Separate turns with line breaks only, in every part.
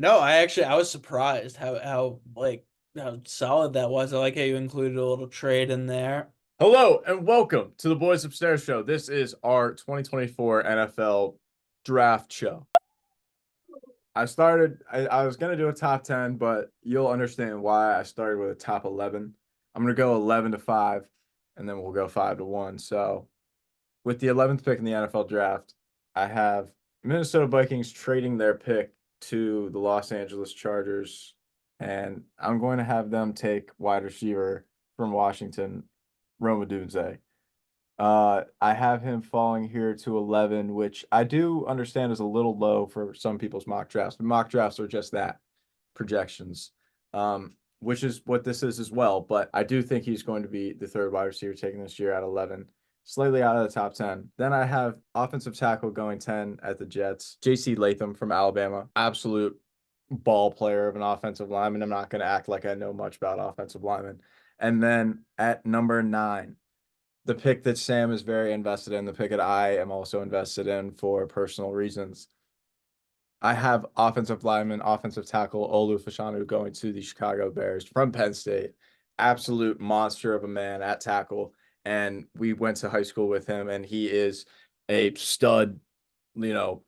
No, I was surprised how solid that was. I like how you included a little trade in there.
Hello and welcome to the Boys Upstairs Show. This is our 2024 NFL draft show. I was going to do a top 10, but you'll understand why I started with a top 11. I'm going to go 11 to 5, and then we'll go 5 to 1. So, with the 11th pick in the NFL draft, I have Minnesota Vikings trading their pick to the Los Angeles Chargers, and I'm going to have them take wide receiver from Washington, Roma Dunze. I have him falling here to 11, which I do understand is a little low for some people's mock drafts, but mock drafts are just that, projections, which is what this is as well. But I do think he's going to be the third wide receiver taken this year at 11, slightly out of the top 10. Then I have offensive tackle going 10 at the Jets, J.C. Latham from Alabama, absolute ball player of an offensive lineman. I'm not going to act like I know much about offensive linemen. And then at number 9, the pick that Sam is very invested in, the pick that I am also invested in for personal reasons. I have offensive lineman, offensive tackle Olu Fashanu going to the Chicago Bears from Penn State. Absolute monster of a man at tackle. And we went to high school with him, and he is a stud,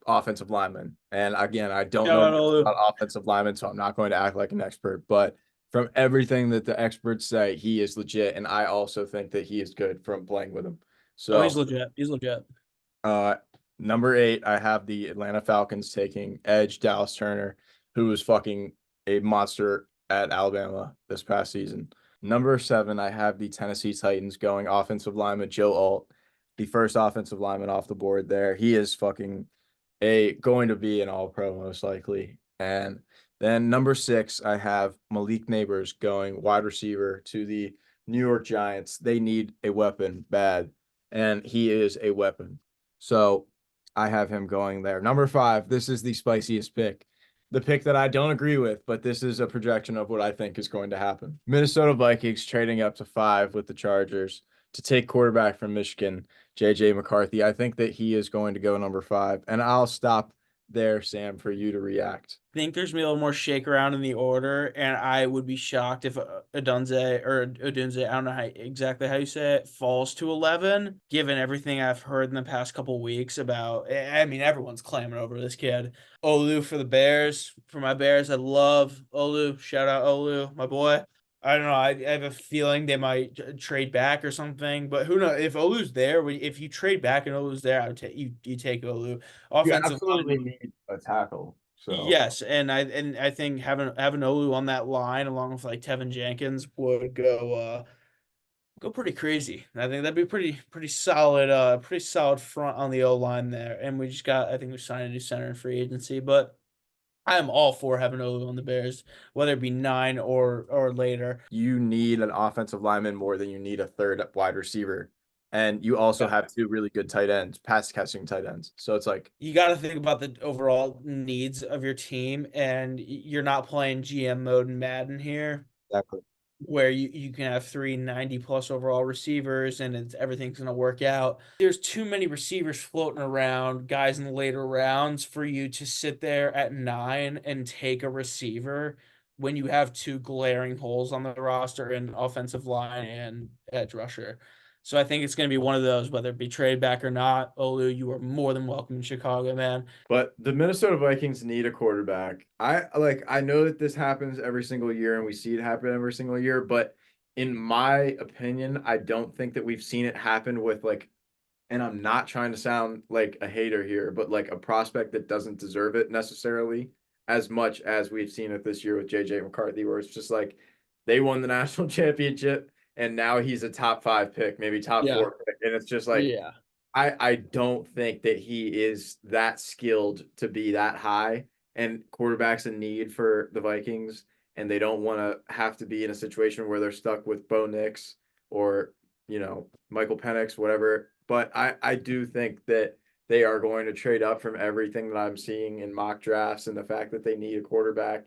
offensive lineman. And again, I don't
Shout
know
out
much
Olu.
about offensive linemen, so I'm not going to act like an expert. But from everything that the experts say, he is legit. And I also think that he is good from playing with him.
Oh, he's
So,
legit. He's legit.
uh, number 8, I have the Atlanta Falcons taking edge Dallas Turner, who was fucking a monster at Alabama this past season. Number 7, I have the Tennessee Titans going offensive lineman Joe Alt, the first offensive lineman off the board there. He is fucking going to be an all pro most likely. And then number 6, I have Malik Neighbors going wide receiver to the New York Giants. They need a weapon bad, and he is a weapon. So I have him going there. Number 5, this is the spiciest pick. The pick that I don't agree with, but this is a projection of what I think is going to happen. Minnesota Vikings trading up to 5 with the Chargers to take quarterback from Michigan, JJ McCarthy. I think that he is going to go number 5. And I'll stop there, Sam, for you to react.
Think there's gonna be a little more shake around in the order, and I would be shocked if Adunze or Odunze, I don't know exactly how you say it, falls to 11. Given everything I've heard in the past couple weeks about, I mean, everyone's clamoring over this kid. Olu for the Bears, for my Bears, I love Olu. Shout out Olu, my boy. I don't know. I have a feeling they might trade back or something, but who knows? If Olu's there, if you trade back and Olu's there, I would take you take Olu.
You
Offensive
absolutely
line.
need a tackle. So
Yes, and I think having Olu on that line along with like Tevin Jenkins would go pretty crazy. I think that'd be pretty solid front on the O line there. And we just got I think we signed a new center in free agency, but I am all for having Olu on the Bears, whether it be 9 or later.
you need an offensive lineman more than you need a third wide receiver. And you also have two really good tight ends, pass catching tight ends. So it's like,
You got to think about the overall needs of your team, and you're not playing GM mode in Madden here
exactly.
where you can have 390 plus overall receivers and everything's going to work out. There's too many receivers floating around, guys in the later rounds for you to sit there at 9 and take a receiver when you have two glaring holes on the roster in offensive line and edge rusher. So I think it's going to be one of those, whether it be trade back or not. Olu, you are more than welcome in Chicago, man.
But the Minnesota Vikings need a quarterback. I know that this happens every single year and we see it happen every single year, but in my opinion, I don't think that we've seen it happen with like, and I'm not trying to sound like a hater here, but like a prospect that doesn't deserve it necessarily as much as we've seen it this year with JJ McCarthy, where it's just like they won the national championship and now he's a top 5 pick, maybe top
Yeah.
4 pick. And it's just like
Yeah.
I don't think that he is that skilled to be that high. And quarterback's a need for the Vikings, and they don't want to have to be in a situation where they're stuck with Bo Nix or Michael Penix, whatever. But I do think that they are going to trade up from everything that I'm seeing in mock drafts, and the fact that they need a quarterback,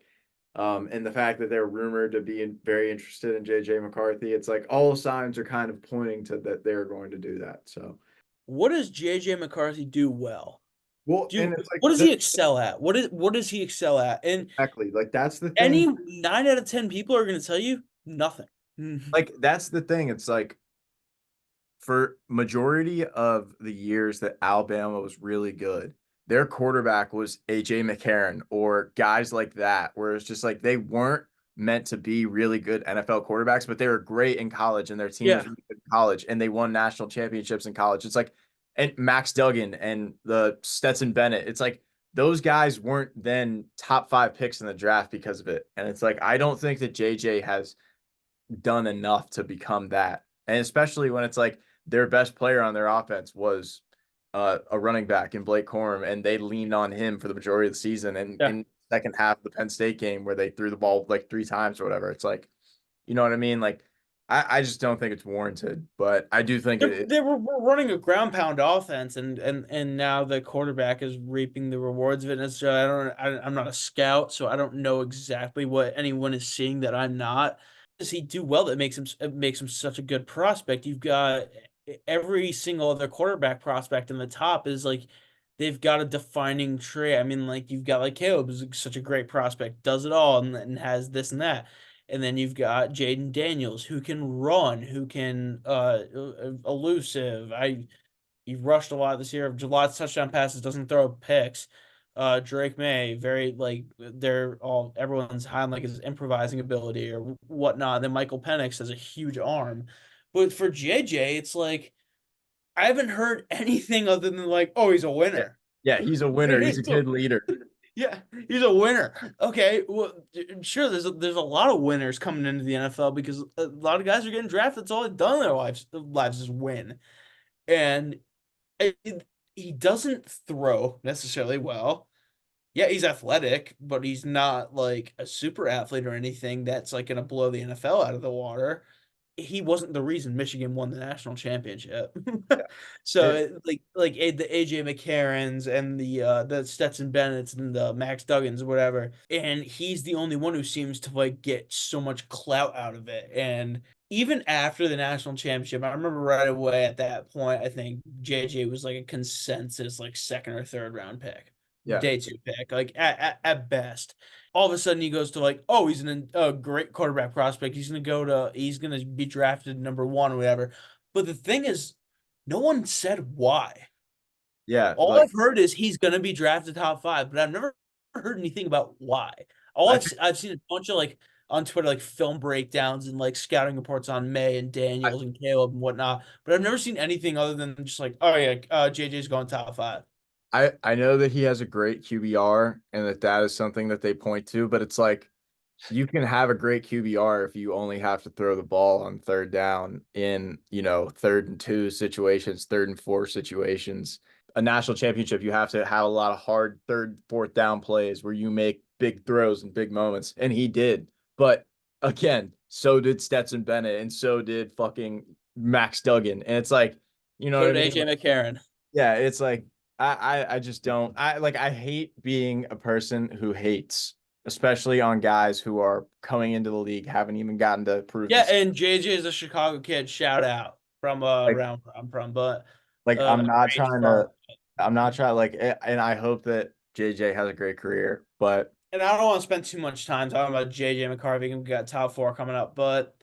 and the fact that they're rumored to be very interested in JJ McCarthy. It's like all signs are kind of pointing to that they're going to do that. So.
What does JJ McCarthy do well?
Well, and
Dude,
it's like
what does
the
he excel at? What does he excel at? And
exactly like that's the thing.
any 9 out of 10 people are going to tell you nothing.
Like that's the thing. It's like for majority of the years that Alabama was really good, their quarterback was AJ McCarron or guys like that, where it's just like they weren't meant to be really good NFL quarterbacks, but they were great in college and their team was
Yeah,
really good in college and they won national championships in college. It's like and Max Duggan and the Stetson Bennett. It's like those guys weren't then top 5 picks in the draft because of it. And it's like I don't think that JJ has done enough to become that. And especially when it's like their best player on their offense was a running back in Blake Corum, and they leaned on him for the majority of the season. And
yeah.
in second half of the Penn State game where they threw the ball like 3 times or whatever, it's like, you know what I mean? Like, I just don't think it's warranted, but I do think
They were running a ground pound offense, and now the quarterback is reaping the rewards of it. And so I'm not a scout, so I don't know exactly what anyone is seeing that I'm not. Does he do well that makes him such a good prospect? You've got every single other quarterback prospect in the top is like they've got a defining trait. I mean, like you've got like Caleb is such a great prospect, does it all, and has this and that. And then you've got Jaden Daniels who can run, who can elusive. He rushed a lot this year. July touchdown passes, doesn't throw picks. Drake Maye, very like they're all everyone's high on like his improvising ability or whatnot. Then Michael Penix has a huge arm. But for JJ, it's like I haven't heard anything other than like, oh, he's a
yeah,
winner.
yeah, he's a winner. He's a good leader.
Yeah, he's a winner. Okay, well, sure. There's a lot of winners coming into the NFL because a lot of guys are getting drafted. That's all they've done in their lives is win. And he doesn't throw necessarily well. Yeah, he's athletic, but he's not like a super athlete or anything that's like going to blow the NFL out of the water. He wasn't the reason Michigan won the national championship.
Yeah.
So
It,
the AJ McCarrons and the Stetson Bennett's and the Max Duggans or whatever, and he's the only one who seems to like get so much clout out of it. And even after the national championship, I remember right away at that point, I think JJ was like a consensus like second or third round pick,
yeah.
day two pick, like at best. All of a sudden he goes to like, oh, he's a great quarterback prospect. He's gonna be drafted number 1 or whatever. But the thing is, no one said why.
Yeah,
All
like
I've heard is he's gonna be drafted top 5, but I've never heard anything about why. All
I think
I've seen a bunch of like on Twitter like film breakdowns and like scouting reports on Maye and
I,
Daniels and Caleb and whatnot, but I've never seen anything other than just like, oh yeah, JJ's going top 5.
I know that he has a great QBR and that is something that they point to, but it's like you can have a great QBR if you only have to throw the ball on third down in, third and 2 situations, third and 4 situations. A national championship, you have to have a lot of hard third, fourth down plays where you make big throws and big moments. And he did. But again, so did Stetson Bennett and so did fucking Max Duggan. And it's like, you know what
So
I
did
mean?
AJ McCarron.
Yeah, it's like I just don't I hate being a person who hates, especially on guys who are coming into the league, haven't even gotten to prove
Yeah,
this.
and JJ is a Chicago kid. Shout out from
Like
around where I'm from, but
like
Grange Farm.
I'm not trying like and I hope that JJ has a great career, but
And I don't want to spend too much time talking about JJ McCarthy. We got top 4 coming up, but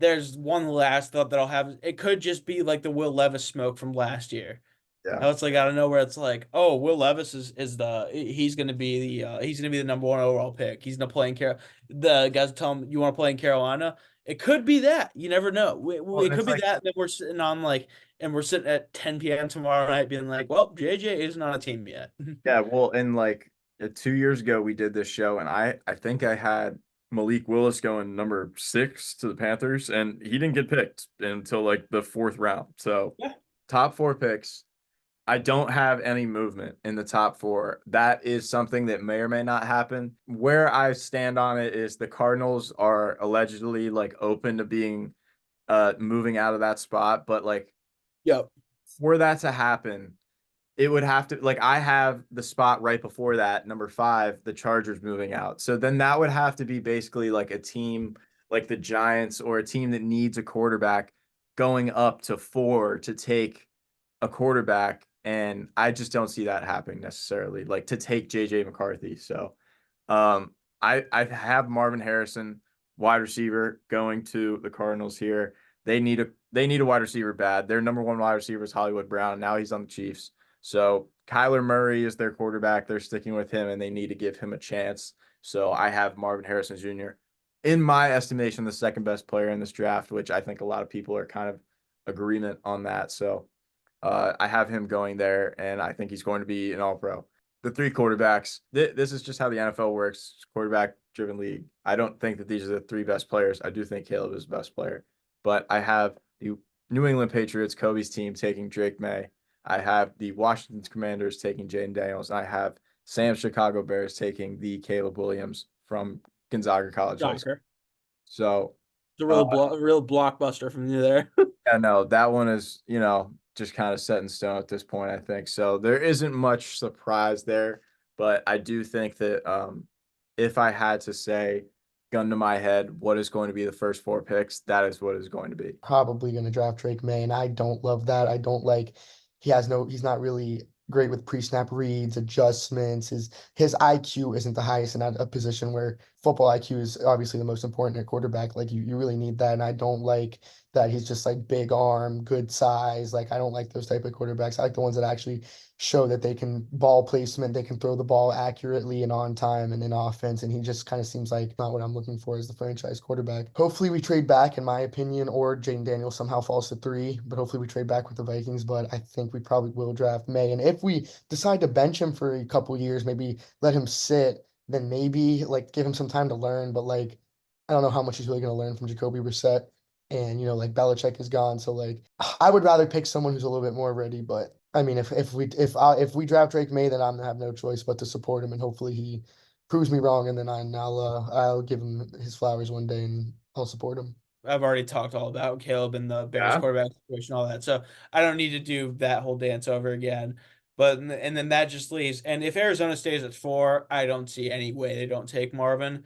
there's one last thought that I'll have. It could just be like the Will Levis smoke from last year.
yeah.
How it's like out of nowhere, it's like, oh, Will Levis is the he's gonna be the number 1 overall pick. He's gonna play in Carolina. The guys tell him you want to play in Carolina. It could be that. You never know.
Well,
It
and
could
it's
be
like
that. And then we're sitting at 10 p.m. tomorrow night, being like, well, JJ isn't on a team yet.
yeah, well, and like 2 years ago we did this show and I think I had Malik Willis going number 6 to the Panthers and he didn't get picked until like the 4th round. So
Yeah.
top 4 picks. I don't have any movement in the top 4. That is something that may or may not happen. Where I stand on it is the Cardinals are allegedly like open to being moving out of that spot, but like
Yep.
for that to happen, it would have to like I have the spot right before that, number 5, the Chargers moving out. So then that would have to be basically like a team like the Giants or a team that needs a quarterback going up to 4 to take a quarterback and I just don't see that happening necessarily. Like to take JJ McCarthy. So, I have Marvin Harrison, wide receiver, going to the Cardinals here. They need a wide receiver bad. Their number one wide receiver is Hollywood Brown. Now he's on the Chiefs. So Kyler Murray is their quarterback. They're sticking with him, and they need to give him a chance. So I have Marvin Harrison Jr. in my estimation, the second best player in this draft, which I think a lot of people are kind of agreement on that. So I have him going there, and I think he's going to be an all-pro. The three quarterbacks, this is just how the NFL works, quarterback-driven league. I don't think that these are the three best players. I do think Caleb is the best player. But I have the New England Patriots, Kobe's team, taking Drake Maye. I have the Washington Commanders taking Jaden Daniels. I have Sam's Chicago Bears taking the Caleb Williams from Gonzaga College High School.
Shocker.
So,
It's a real blockbuster from you there.
yeah, no, that one is, just kind of set in stone at this point, I think. So there isn't much surprise there, but I do think that if I had to say, gun to my head, what is going to be the first four picks, that is what is going to be.
Probably going to draft Drake May, and I don't love that. I don't like he's not really great with pre-snap reads, adjustments. His IQ isn't the highest in a position where football IQ is obviously the most important at quarterback. Like you really need that. And I don't like that he's just like big arm, good size. Like I don't like those type of quarterbacks. I like the ones that actually show that they can ball placement, they can throw the ball accurately and on time and in offense. And he just kind of seems like not what I'm looking for as the franchise quarterback. Hopefully we trade back, in my opinion, or Jaden Daniels somehow falls to 3, but hopefully we trade back with the Vikings. But I think we probably will draft May. And if we decide to bench him for a couple years, maybe let him sit, then maybe like give him some time to learn. But like, I don't know how much he's really going to learn from Jacoby Brissett. And, like Belichick is gone. So like, I would rather pick someone who's a little bit more ready, but I mean, if we draft Drake May, then I'm gonna have no choice but to support him, and hopefully he proves me wrong, and then I'll give him his flowers one day, and I'll support him.
I've already talked all about Caleb and the Bears
Yeah.
quarterback situation, all that. So I don't need to do that whole dance over again. But and then that just leaves. And if Arizona stays at 4, I don't see any way they don't take Marvin.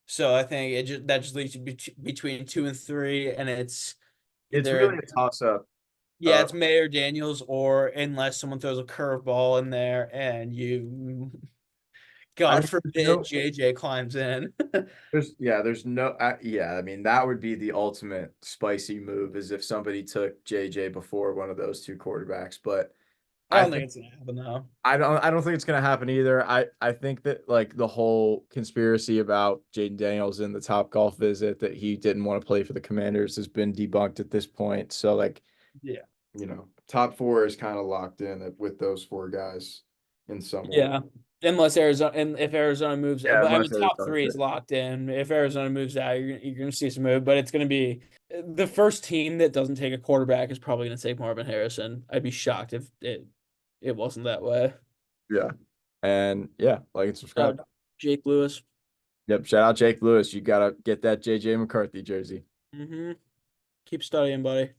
So I think that just leaves you between 2 and 3, and it's
Really a toss up.
yeah, it's Maye or Daniels, or unless someone throws a curveball in there and you, God forbid, JJ climbs in.
There's no, I mean, that would be the ultimate spicy move is if somebody took JJ before one of those two quarterbacks. But
I don't think it's gonna happen though.
I don't think it's gonna happen either. I think that like the whole conspiracy about Jaden Daniels in the Top Golf visit that he didn't want to play for the Commanders has been debunked at this point. So like,
Yeah.
top 4 is kind of locked in with those 4 guys in some way.
Yeah. Unless Arizona, and if Arizona moves,
Yeah,
but I mean,
unless
top
Arizona
3 is locked in. If Arizona moves out, you're gonna see some move, but it's gonna be the first team that doesn't take a quarterback is probably gonna take Marvin Harrison. I'd be shocked if it wasn't that way.
Yeah. And yeah, like and subscribe.
Jake Lewis.
Yep. Shout out Jake Lewis. You gotta get that JJ McCarthy jersey.
Keep studying, buddy.